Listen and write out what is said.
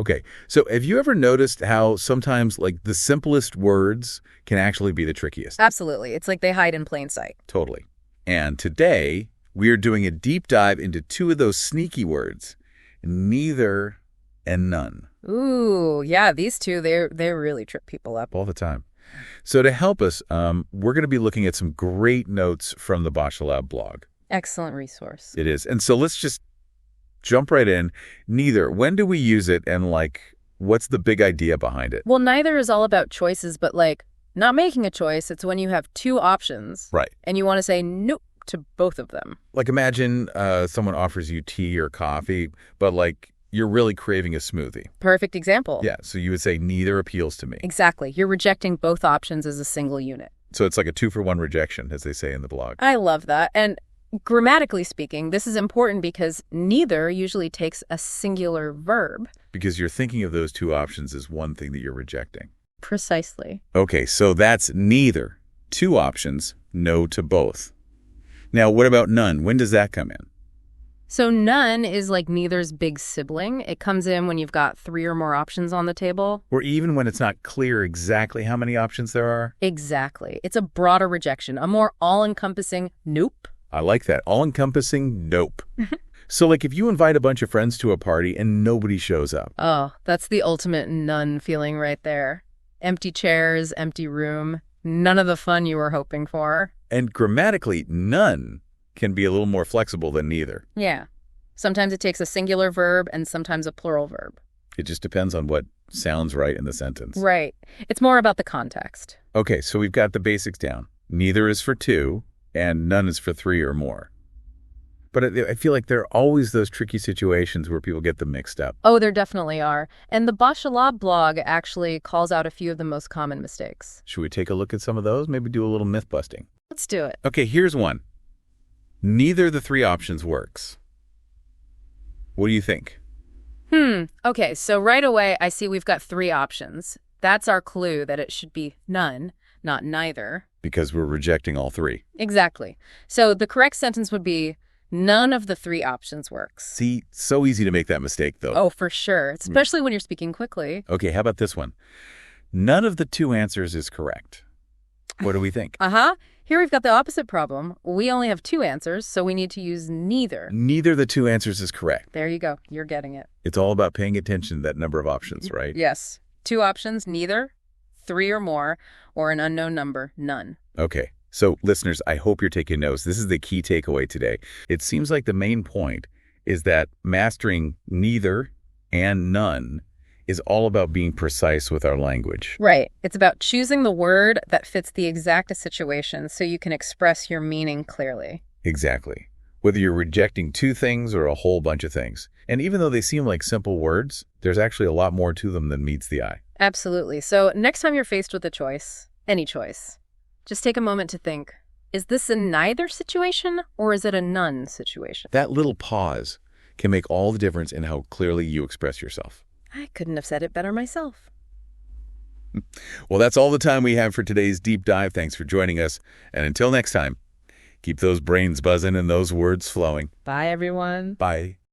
Okay, so have you ever noticed how sometimes, like, the simplest words can actually be the trickiest? Absolutely. It's like they hide in plain sight. Totally. And today, we are doing a deep dive into two of those sneaky words, neither and none, Ooh, yeah, these two, they really trip people up. all the time. So to help us, we're going to be looking at some great notes from the Lab blog. Excellent resource. It is. And so let's just jump right in. Neither. When do we use it, and, like, what's the big idea behind it? Well, neither is all about choices, but like not making a choice. It's when you have two options. Right. And you want to say nope to both of them. Like, imagine someone offers you tea or coffee, but, like, you're really craving a smoothie. Perfect example. Yeah, so you would say neither appeals to me. Exactly. You're rejecting both options as a single unit. So it's like a 2-for-1 rejection, as they say in the blog. I love that. And grammatically speaking, this is important because neither usually takes a singular verb. Because you're thinking of those two options as one thing that you're rejecting. Precisely. Okay, so that's neither. Two options, no to both. Now, what about none? When does that come in? So none is like neither's big sibling. It comes in when you've got three or more options on the table. Or even when it's not clear exactly how many options there are? Exactly. It's a broader rejection, a more all-encompassing nope. I like that. All-encompassing nope. So, like, if you invite a bunch of friends to a party and nobody shows up. Oh, that's the ultimate none feeling right there. Empty chairs, empty room, none of the fun you were hoping for. And grammatically, none can be a little more flexible than neither. Yeah. Sometimes it takes a singular verb and sometimes a plural verb. It just depends on what sounds right in the sentence. Right. It's more about the context. Okay, so we've got the basics down. Neither is for two, and none is for three or more. But I feel like there are always those tricky situations where people get them mixed up. Oh, there definitely are. And the Lab blog actually calls out a few of the most common mistakes. Should we take a look at some of those? Maybe do a little myth busting. Let's do it. Okay, here's one. Neither of the three options works. What do you think? Okay, so right away I see we've got three options. That's our clue that it should be none, not neither. Because we're rejecting all three. Exactly. So the correct sentence would be none of the three options works. See, so easy to make that mistake, though. Oh, for sure. Especially when you're speaking quickly. Okay, how about this one? None of the two answers is correct. What do we think? Here we've got the opposite problem. We only have two answers, so we need to use neither. Neither of the two answers is correct. There you go. You're getting it. It's all about paying attention to that number of options, right? Yes. Two options, neither, three or more, or an unknown number, none. Okay. So, listeners, I hope you're taking notes. This is the key takeaway today. It seems like the main point is that mastering neither and none is all about being precise with our language. Right. It's about choosing the word that fits the exact situation so you can express your meaning clearly. Exactly. Whether you're rejecting two things or a whole bunch of things. And even though they seem like simple words, there's actually a lot more to them than meets the eye. Absolutely. So next time you're faced with a choice, any choice, just take a moment to think, is this a neither situation or is it a none situation? That little pause can make all the difference in how clearly you express yourself. I couldn't have said it better myself. Well, that's all the time we have for today's deep dive. Thanks for joining us. And until next time, keep those brains buzzing and those words flowing. Bye, everyone. Bye.